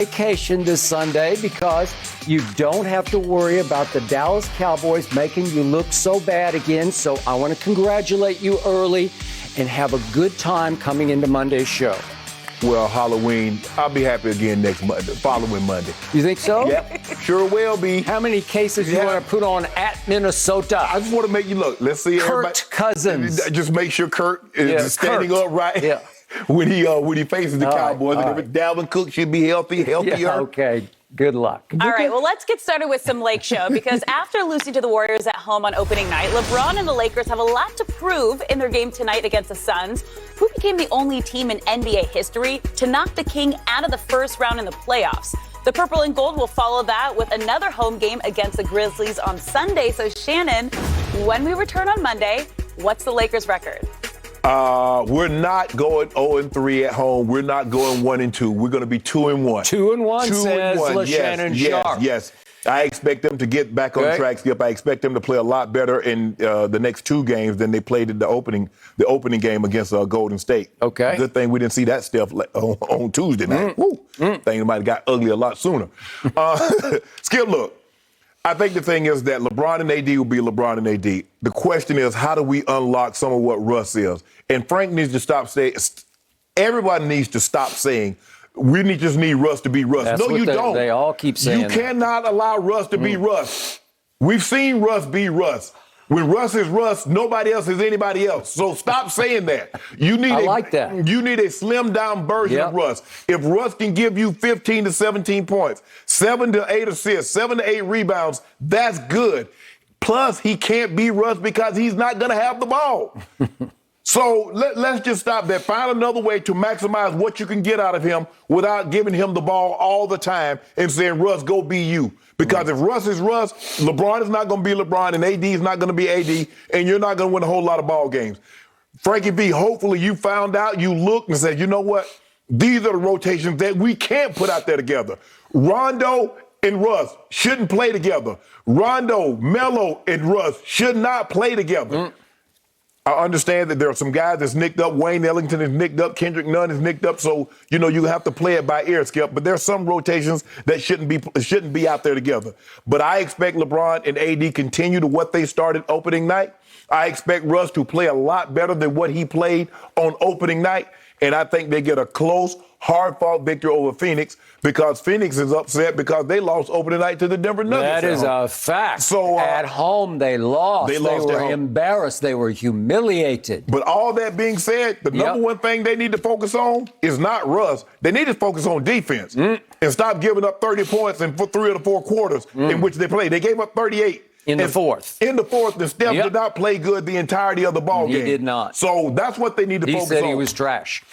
Vacation this Sunday because you don't have to worry about the Dallas Cowboys making you look so bad again. So I want to congratulate you early and have a good time coming into Monday's show. Well, Halloween, I'll be happy again next Monday, following Monday. You think so? Yep, sure will be. How many cases do you want to put on at Minnesota? I just want to make you look. Let's see Kurt Cousins. Just make sure Kurt is standing upright. Yeah. When he faces the Cowboys. right. Dalvin Cook should be healthier. Yeah, okay. Good luck. All right, well, let's get started with some Lake Show because after losing to the Warriors at home on opening night, LeBron and the Lakers have a lot to prove in their game tonight against the Suns, who became the only team in NBA history to knock the King out of the first round in the playoffs. The purple and gold will follow that with another home game against the Grizzlies on Sunday. So, Shannon, when we return on Monday, what's the Lakers' record? We're not going 0-3 at home. We're not going 1-2. We're going to be 2-1. 2-1 says Shannon Sharp. Yes. I expect them to get back on track, Skip. I expect them to play a lot better in the next two games than they played in the opening game against Golden State. Okay. Good thing we didn't see that stuff on Tuesday night. Things might have got ugly a lot sooner. Skip, look. I think the thing is that LeBron and AD will be LeBron and AD. The question is, how do we unlock some of what Russ is? And Frank needs to stop saying, everybody needs to stop saying, we just need Russ to be Russ. That's no, you don't. They all keep saying You cannot allow Russ to be Russ. We've seen Russ be Russ. When Russ is Russ, nobody else is anybody else. So stop saying that. You need that. You need a slimmed down version of Russ. If Russ can give you 15 to 17 points, 7 to 8 assists, 7 to 8 rebounds, that's good. Plus, he can't be Russ because he's not going to have the ball. So let's just stop that. Find another way to maximize what you can get out of him without giving him the ball all the time and saying, Russ, go be you. Because if Russ is Russ, LeBron is not going to be LeBron and AD is not going to be AD, and you're not going to win a whole lot of ball games. Frankie V, hopefully you found out, you looked and said, you know what? These are the rotations that we can't put out there together. Rondo and Russ shouldn't play together. Rondo, Melo, and Russ should not play together. I understand that there are some guys that's nicked up. Wayne Ellington is nicked up. Kendrick Nunn is nicked up. So, you have to play it by ear, Skip. But there are some rotations that shouldn't be out there together. But I expect LeBron and AD continue to what they started opening night. I expect Russ to play a lot better than what he played on opening night. And I think they get a close, hard-fought victory over Phoenix because Phoenix is upset because they lost opening night to the Denver Nuggets. That is a fact. So at home, they lost. They were embarrassed. They were humiliated. But all that being said, the number one thing they need to focus on is not Russ. They need to focus on defense and stop giving up 30 points in 3 of the 4 quarters in which they played. They gave up 38. In the fourth. In the fourth, the Steph did not play good the entirety of the ball game. He did not. So that's what they need to focus on. He said he was trash.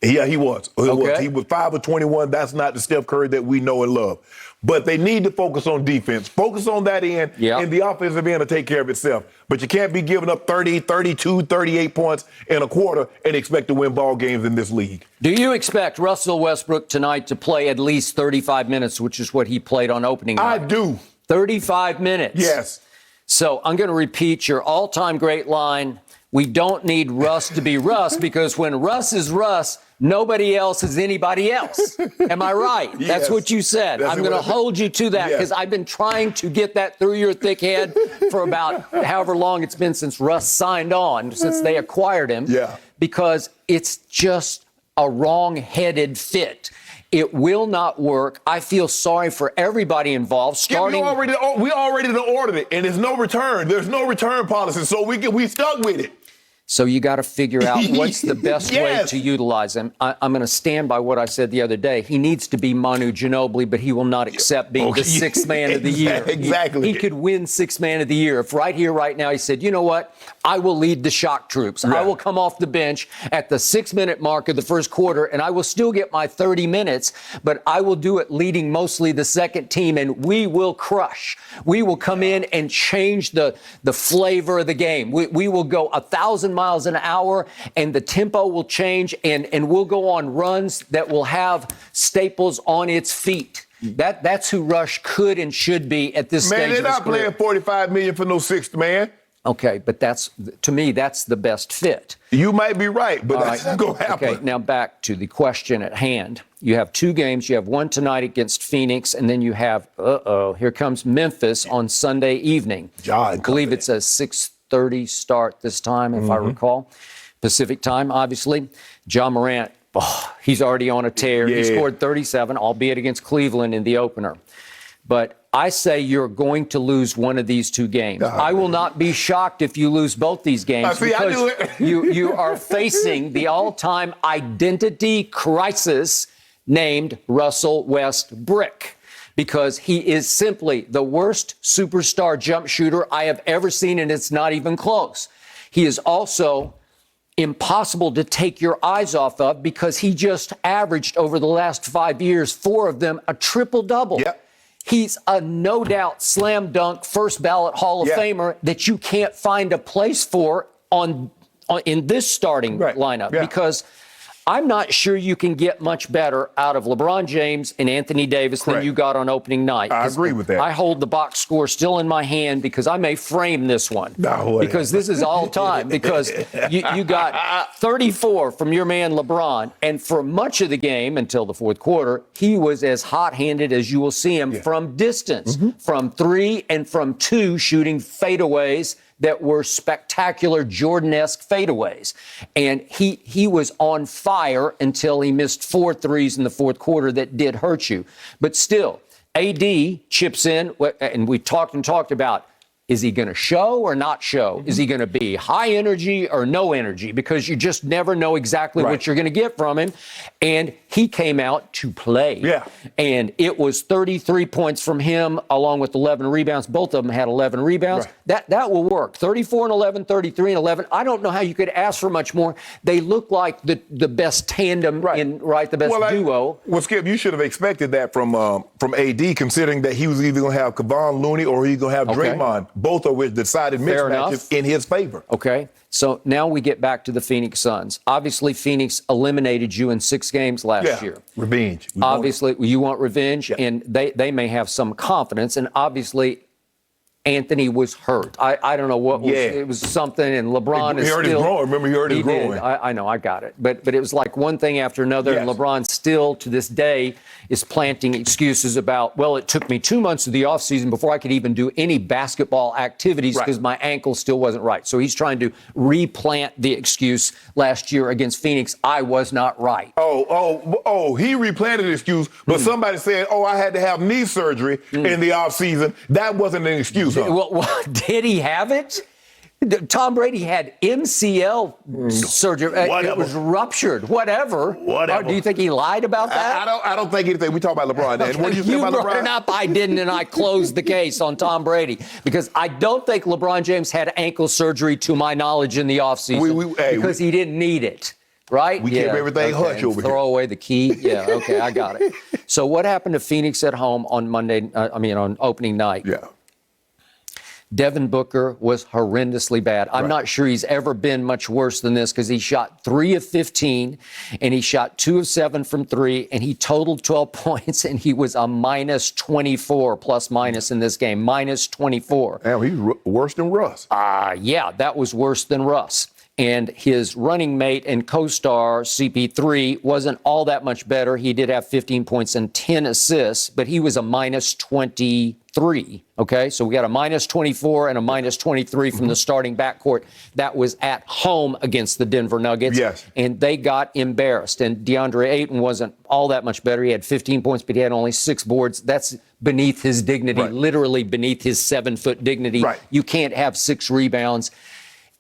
Yeah, he was. Okay. He was 5 of 21. That's not the Steph Curry that we know and love. But they need to focus on defense. Focus on that end, and the offensive end will take care of itself. But you can't be giving up 30, 32, 38 points in a quarter and expect to win ball games in this league. Do you expect Russell Westbrook tonight to play at least 35 minutes, which is what he played on opening night? I do. 35 minutes. Yes. So I'm going to repeat your all-time great line. We don't need Russ to be Russ because when Russ is Russ, nobody else is anybody else. Am I right? Yes. That's what you said. I'm going to hold you to that because I've been trying to get that through your thick head for about however long it's been since Russ signed on, since they acquired him. Yeah. Because it's just a wrong-headed fit. It will not work. I feel sorry for everybody involved. We already ordered it, and there's no return. There's no return policy, so we stuck with it. So you got to figure out what's the best way to utilize him. I'm going to stand by what I said the other day. He needs to be Manu Ginobili, but he will not accept being the sixth man of the year. Exactly. He could win sixth man of the year if right here, right now, he said, you know what? I will lead the shock troops. Right. I will come off the bench at the 6-minute mark of the first quarter, and I will still get my 30 minutes, but I will do it leading mostly the second team, and we will crush. We will come in and change the flavor of the game. We will go 1,000 miles an hour, and the tempo will change, and we'll go on runs that will have Staples on its feet. That's who Rush could and should be at this stage of his career. Man, they're not playing $45 million for no sixth man. Okay, but to me, that's the best fit. You might be right, but that's not going to happen. Okay, now back to the question at hand. You have two games. You have one tonight against Phoenix, and then you have, here comes Memphis on Sunday evening. I believe it's a 6:30 start this time, if I recall. Pacific time, obviously. Ja Morant, he's already on a tear. Yeah. He scored 37, albeit against Cleveland in the opener. But I say you're going to lose one of these two games. I will not be shocked if you lose both these games because you are facing the all-time identity crisis named Russell Westbrook, because he is simply the worst superstar jump shooter I have ever seen, and it's not even close. He is also impossible to take your eyes off of because he just averaged over the last 5 years, 4 of them, a triple-double. Yep. He's a no doubt slam dunk first ballot Hall of Famer that you can't find a place for in this starting lineup because I'm not sure you can get much better out of LeBron James and Anthony Davis than you got on opening night. I agree with that. I hold the box score still in my hand because I may frame this one. Because this is all time. Because you got 34 from your man LeBron, and for much of the game until the fourth quarter, he was as hot-handed as you will see him from distance, from 3 and from 2, shooting fadeaways that were spectacular Jordan-esque fadeaways. And he was on fire until he missed 4 threes in the fourth quarter that did hurt you. But still, AD chips in, and we talked about, is he going to show or not show? Is he going to be high energy or no energy? Because you just never know exactly what you're going to get from him. And he came out to play. Yeah. And it was 33 points from him along with 11 rebounds. Both of them had 11 rebounds. That will work. 34 and 11, 33 and 11. I don't know how you could ask for much more. They look like the best tandem the best duo. Well, Skip, you should have expected that from AD, considering that he was either going to have Kevon Looney or he's going to have Draymond. Both of which decided mismatches in his favor. Okay. So now we get back to the Phoenix Suns. Obviously, Phoenix eliminated you in 6 games last year. Revenge. Obviously, you want revenge, and they may have some confidence. And obviously, Anthony was hurt. I don't know what was. It was something, and LeBron is still. He hurt his groin. Remember, he hurt his groin. I know, I got it. But it was like one thing after another, and LeBron still, to this day, is planting excuses about, well, it took me 2 months of the offseason before I could even do any basketball activities because my ankle still wasn't right. So he's trying to replant the excuse last year against Phoenix. I was not right. He replanted the excuse, but somebody said, I had to have knee surgery in the offseason. That wasn't an excuse. Well, did he have it? Tom Brady had MCL surgery. It was ruptured. Whatever. Do you think he lied about that? I don't think anything. We talk about LeBron. Okay. What do you say about LeBron? Brought it up. I didn't, and I closed the case on Tom Brady because I don't think LeBron James had ankle surgery, to my knowledge, in the offseason because he didn't need it. Right? We keep everything hush over here. Throw away the key. Yeah, okay, I got it. So what happened to Phoenix at home on on opening night? Yeah. Devin Booker was horrendously bad. I'm not sure he's ever been much worse than this because he shot 3 of 15 and he shot 2 of 7 from 3 and he totaled 12 points and he was a minus 24 plus minus in this game, minus 24. Damn, he was worse than Russ. Yeah, that was worse than Russ. And his running mate and co-star, CP3, wasn't all that much better. He did have 15 points and 10 assists, but he was a minus 23. Okay, so we got a minus 24 and a minus 23 from the starting backcourt. That was at home against the Denver Nuggets. Yes. And they got embarrassed. And DeAndre Ayton wasn't all that much better. He had 15 points, but he had only 6 boards. That's beneath his dignity, literally beneath his 7-foot dignity. You can't have 6 rebounds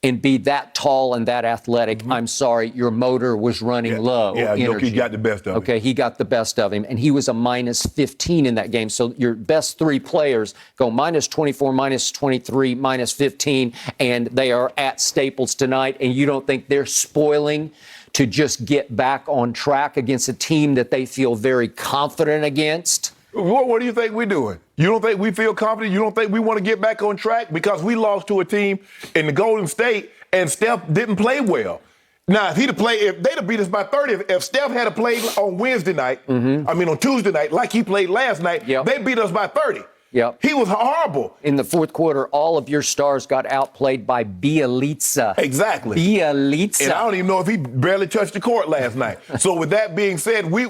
and be that tall and that athletic. I'm sorry, your motor was running low. Yeah, Jokic got the best of him. Okay, he got the best of him, and he was a minus 15 in that game. So your best 3 players go minus 24, minus 23, minus 15, and they are at Staples tonight, and you don't think they're spoiling to just get back on track against a team that they feel very confident against? What do you think we're doing? You don't think we feel confident? You don't think we want to get back on track? Because we lost to a team in the Golden State and Steph didn't play well. Now, if they'd have beat us by 30, if Steph had played on Wednesday night, on Tuesday night, like he played last night, they beat us by 30. Yep. He was horrible. In the fourth quarter, all of your stars got outplayed by Bielitsa. Exactly. Bielitsa. And I don't even know if he barely touched the court last night. So with that being said, we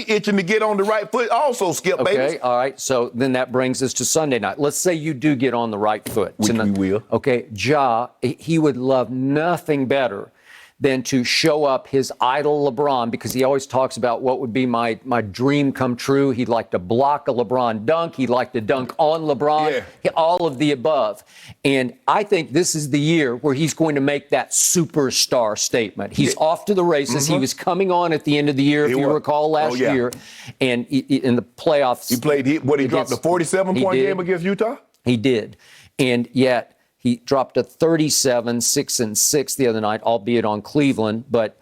itching to get on the right foot also, Skip, Okay, baby. all right. So then that brings us to Sunday night. Let's say you do get on the right foot. Which we will. Okay, Ja, he would love nothing better than to show up his idol LeBron, because he always talks about what would be my dream come true. He'd like to block a LeBron dunk. He'd like to dunk on LeBron, all of the above. And I think this is the year where he's going to make that superstar statement. He's off to the races. He was coming on at the end of the year, if you recall, last year. And in the playoffs. He dropped a 47-point game against Utah? He did. And yet, he dropped a 37, 6-6 the other night, albeit on Cleveland, but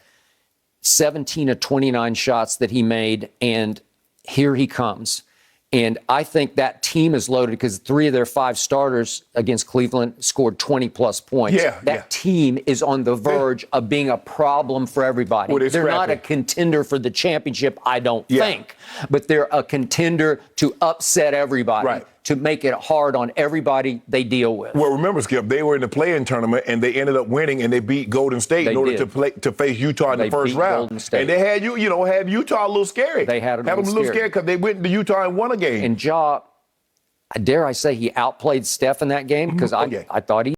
17 of 29 shots that he made, and here he comes. And I think that team is loaded because 3 of their 5 starters against Cleveland scored 20-plus points. That team is on the verge of being a problem for everybody. Well, they're not a contender for the championship, I don't think, but they're a contender to upset everybody. To make it hard on everybody they deal with. Well, remember, Skip, they were in the play-in tournament, and they ended up winning, and they beat Golden State in order to face Utah in the first round. And they had had Utah a little scary. They had them a little scary because they went to Utah and won a game. And Ja, dare I say, he outplayed Steph in that game because I thought he